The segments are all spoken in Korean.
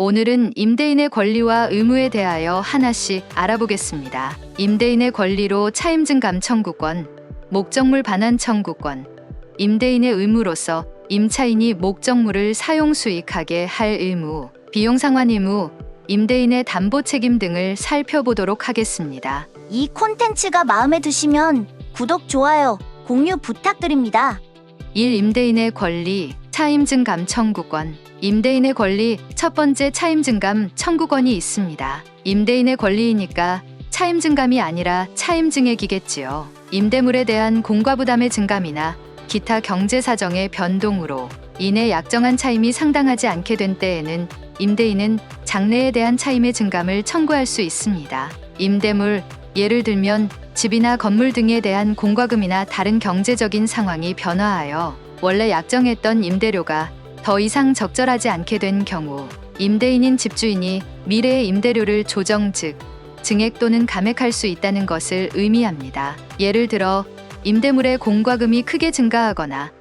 오늘은 임대인의 권리와 의무에 대하여 하나씩 알아보겠습니다. 임대인의 권리로 차임증감 청구권, 목적물 반환 청구권, 임대인의 의무로서 임차인이 목적물을 사용 수익하게 할 의무, 비용 상환 의무, 임대인의 담보 책임 등을 살펴보도록 하겠습니다. 이 콘텐츠가 마음에 드시면 구독, 좋아요, 공유 부탁드립니다. 1. 임대인의 권리, 차임증감 청구권. 임대인의 권리, 첫 번째 차임증감 청구권이 있습니다. 임대인의 권리이니까 차임증감이 아니라 차임증액이겠지요. 임대물에 대한 공과부담의 증감이나 기타 경제사정의 변동으로 인해 약정한 차임이 상당하지 않게 된 때에는 임대인은 장래에 대한 차임의 증감을 청구할 수 있습니다. 임대물, 예를 들면 집이나 건물 등에 대한 공과금이나 다른 경제적인 상황이 변화하여 원래 약정했던 임대료가 더 이상 적절하지 않게 된 경우 임대인인 집주인이 미래의 임대료를 조정 즉 증액 또는 감액할 수 있다는 것을 의미합니다. 예를 들어 임대물의 공과금이 크게 증가하거나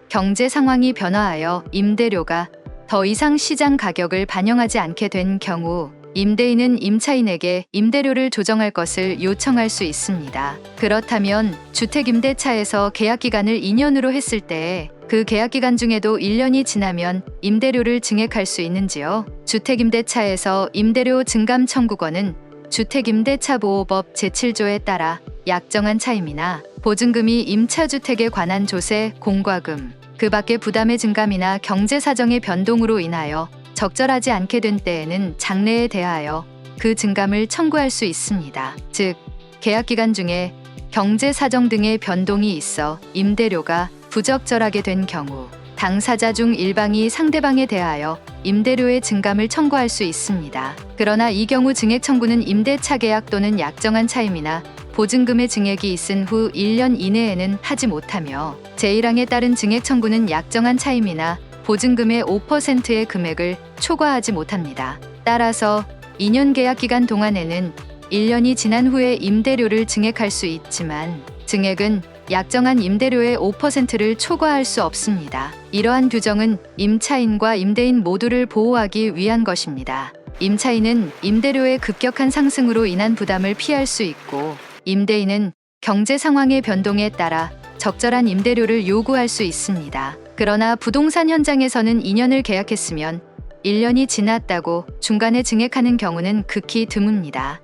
경제 상황이 변화하여 임대료가 더 이상 시장 가격을 반영하지 않게 된 경우 임대인은 임차인에게 임대료를 조정할 것을 요청할 수 있습니다. 그렇다면 주택임대차에서 계약기간을 2년으로 했을 때에 그 계약기간 중에도 1년이 지나면 임대료를 증액할 수 있는지요? 주택임대차에서 임대료 증감 청구권은 주택임대차보호법 제7조에 따라 약정한 차임이나 보증금이 임차주택에 관한 조세, 공과금, 그 밖의 부담의 증감이나 경제사정의 변동으로 인하여 적절하지 않게 된 때에는 장래에 대하여 그 증감을 청구할 수 있습니다. 즉, 계약기간 중에 경제사정 등의 변동이 있어 임대료가 부적절하게 된 경우 당사자 중 일방이 상대방에 대하여 임대료의 증감을 청구할 수 있습니다. 그러나 이 경우 증액 청구는 임대차 계약 또는 약정한 차임이나 보증금의 증액이 있은 후 1년 이내에는 하지 못하며 제1항에 따른 증액 청구는 약정한 차임이나 보증금의 5%의 금액을 초과하지 못합니다. 따라서 2년 계약 기간 동안에는 1년이 지난 후에 임대료를 증액할 수 있지만 증액은 약정한 임대료의 5%를 초과할 수 없습니다. 이러한 규정은 임차인과 임대인 모두를 보호하기 위한 것입니다. 임차인은 임대료의 급격한 상승으로 인한 부담을 피할 수 있고 임대인은 경제 상황의 변동에 따라 적절한 임대료를 요구할 수 있습니다. 그러나 부동산 현장에서는 2년을 계약했으면 1년이 지났다고 중간에 증액하는 경우는 극히 드뭅니다.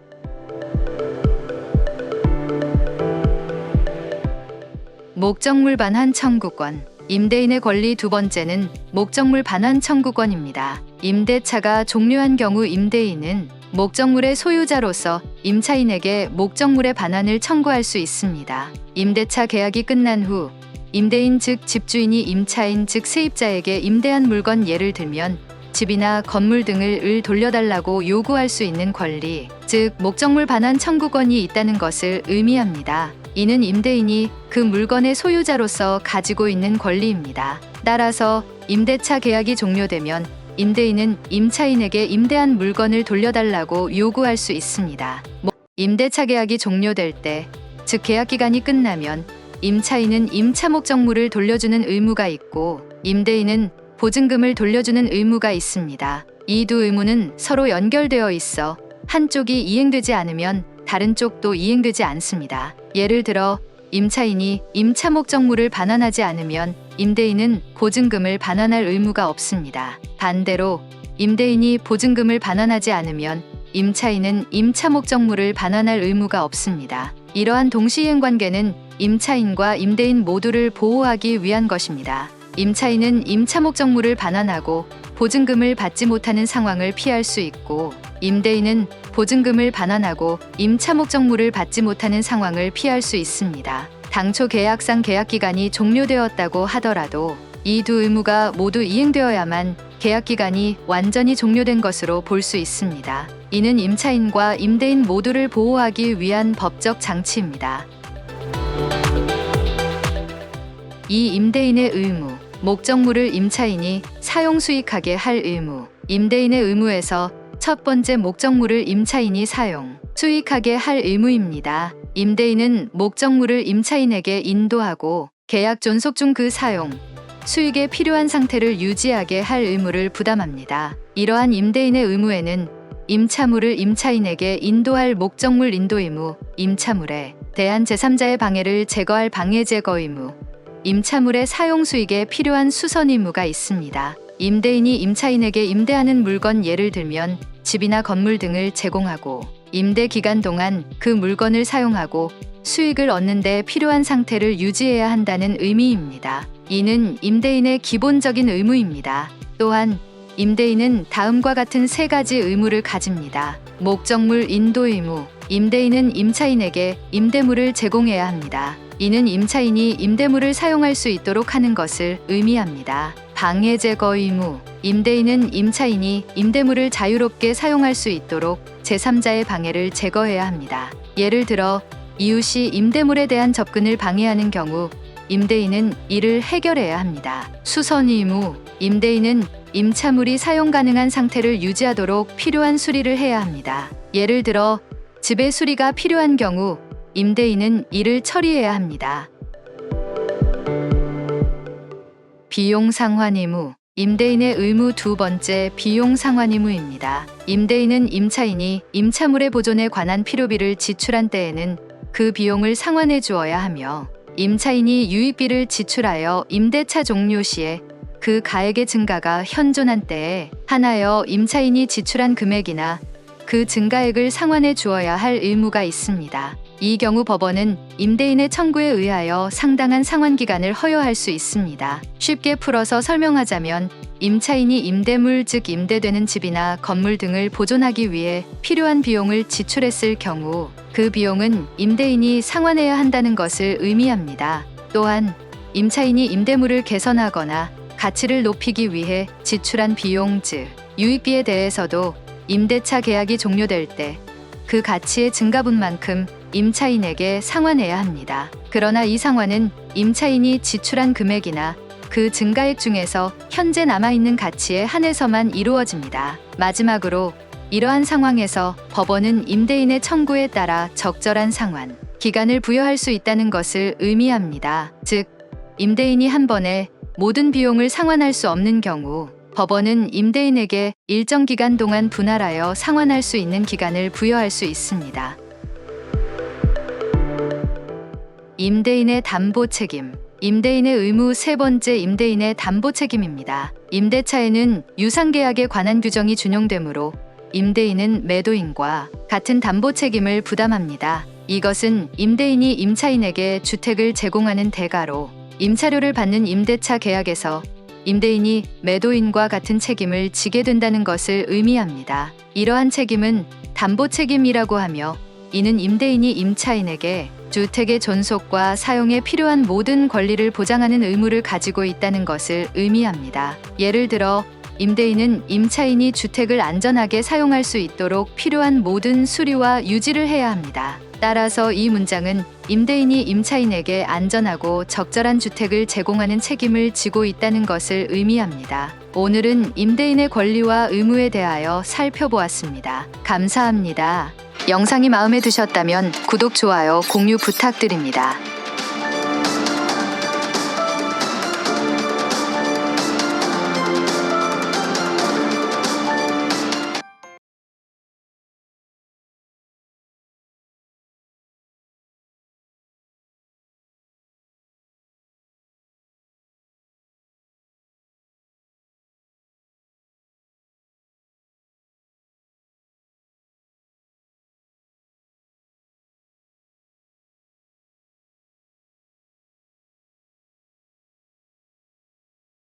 목적물 반환 청구권. 임대인의 권리 두 번째는 목적물 반환 청구권입니다. 임대차가 종료한 경우 임대인은 목적물의 소유자로서 임차인에게 목적물의 반환을 청구할 수 있습니다. 임대차 계약이 끝난 후 임대인 즉 집주인이 임차인 즉 세입자에게 임대한 물건 예를 들면 집이나 건물 등을 돌려달라고 요구할 수 있는 권리, 즉 목적물 반환 청구권이 있다는 것을 의미합니다. 이는 임대인이 그 물건의 소유자로서 가지고 있는 권리입니다. 따라서 임대차 계약이 종료되면 임대인은 임차인에게 임대한 물건을 돌려달라고 요구할 수 있습니다. 임대차 계약이 종료될 때, 즉 계약 기간이 끝나면 임차인은 임차 목적물을 돌려주는 의무가 있고 임대인은 보증금을 돌려주는 의무가 있습니다. 이 두 의무는 서로 연결되어 있어 한쪽이 이행되지 않으면 다른 쪽도 이행되지 않습니다. 예를 들어 임차인이 임차 목적물을 반환하지 않으면 임대인은 보증금을 반환할 의무가 없습니다. 반대로 임대인이 보증금을 반환하지 않으면 임차인은 임차 목적물을 반환할 의무가 없습니다. 이러한 동시이행 관계는 임차인과 임대인 모두를 보호하기 위한 것입니다. 임차인은 임차 목적물을 반환하고 보증금을 받지 못하는 상황을 피할 수 있고 임대인은 보증금을 반환하고 임차 목적물을 받지 못하는 상황을 피할 수 있습니다. 당초 계약상 계약기간이 종료되었다고 하더라도 이 두 의무가 모두 이행되어야만 계약기간이 완전히 종료된 것으로 볼 수 있습니다. 이는 임차인과 임대인 모두를 보호하기 위한 법적 장치입니다. 이 임대인의 의무, 목적물을 임차인이 사용 수익하게 할 의무. 임대인의 의무에서 첫 번째 목적물을 임차인이 사용, 수익하게 할 의무입니다. 임대인은 목적물을 임차인에게 인도하고 계약 존속 중 그 사용, 수익에 필요한 상태를 유지하게 할 의무를 부담합니다. 이러한 임대인의 의무에는 임차물을 임차인에게 인도할 목적물 인도 의무, 임차물에 대한 제3자의 방해를 제거할 방해 제거 의무, 임차물의 사용 수익에 필요한 수선 의무가 있습니다. 임대인이 임차인에게 임대하는 물건 예를 들면 집이나 건물 등을 제공하고 임대 기간 동안 그 물건을 사용하고 수익을 얻는 데 필요한 상태를 유지해야 한다는 의미입니다. 이는 임대인의 기본적인 의무입니다. 또한 임대인은 다음과 같은 세 가지 의무를 가집니다. 목적물 인도 의무. 임대인은 임차인에게 임대물을 제공해야 합니다. 이는 임차인이 임대물을 사용할 수 있도록 하는 것을 의미합니다. 방해 제거 의무. 임대인은 임차인이 임대물을 자유롭게 사용할 수 있도록 제3자의 방해를 제거해야 합니다. 예를 들어 이웃이 임대물에 대한 접근을 방해하는 경우 임대인은 이를 해결해야 합니다. 수선 의무. 임대인은 임차물이 사용 가능한 상태를 유지하도록 필요한 수리를 해야 합니다. 예를 들어 집의 수리가 필요한 경우 임대인은 이를 처리해야 합니다. 비용 상환 의무. 임대인의 의무 두 번째 비용 상환 의무입니다. 임대인은 임차인이 임차물의 보존에 관한 필요비를 지출한 때에는 그 비용을 상환해 주어야 하며 임차인이 유익비를 지출하여 임대차 종료 시에 그 가액의 증가가 현존한 때에 한하여 임차인이 지출한 금액이나 그 증가액을 상환해 주어야 할 의무가 있습니다. 이 경우 법원은 임대인의 청구에 의하여 상당한 상환 기간을 허용할 수 있습니다. 쉽게 풀어서 설명하자면 임차인이 임대물 즉 임대되는 집이나 건물 등을 보존하기 위해 필요한 비용을 지출했을 경우 그 비용은 임대인이 상환해야 한다는 것을 의미합니다. 또한 임차인이 임대물을 개선하거나 가치를 높이기 위해 지출한 비용 즉 유익비에 대해서도 임대차 계약이 종료될 때 그 가치의 증가분만큼 임차인에게 상환해야 합니다. 그러나 이 상환은 임차인이 지출한 금액이나 그 증가액 중에서 현재 남아있는 가치에 한해서만 이루어집니다. 마지막으로 이러한 상황에서 법원은 임대인의 청구에 따라 적절한 상환 기간을 부여할 수 있다는 것을 의미합니다. 즉, 임대인이 한 번에 모든 비용을 상환할 수 없는 경우 법원은 임대인에게 일정 기간 동안 분할하여 상환할 수 있는 기간을 부여할 수 있습니다. 임대인의 담보 책임. 임대인의 의무 세 번째 임대인의 담보 책임입니다. 임대차에는 유상계약에 관한 규정이 준용되므로 임대인은 매도인과 같은 담보 책임을 부담합니다. 이것은 임대인이 임차인에게 주택을 제공하는 대가로 임차료를 받는 임대차 계약에서 임대인이 매도인과 같은 책임을 지게 된다는 것을 의미합니다. 이러한 책임은 담보 책임이라고 하며 이는 임대인이 임차인에게 주택의 존속과 사용에 필요한 모든 권리를 보장하는 의무를 가지고 있다는 것을 의미합니다. 예를 들어 임대인은 임차인이 주택을 안전하게 사용할 수 있도록 필요한 모든 수리와 유지를 해야 합니다. 따라서 이 문장은 임대인이 임차인에게 안전하고 적절한 주택을 제공하는 책임을 지고 있다는 것을 의미합니다. 오늘은 임대인의 권리와 의무에 대하여 살펴보았습니다. 감사합니다. 영상이 마음에 드셨다면 구독, 좋아요, 공유 부탁드립니다.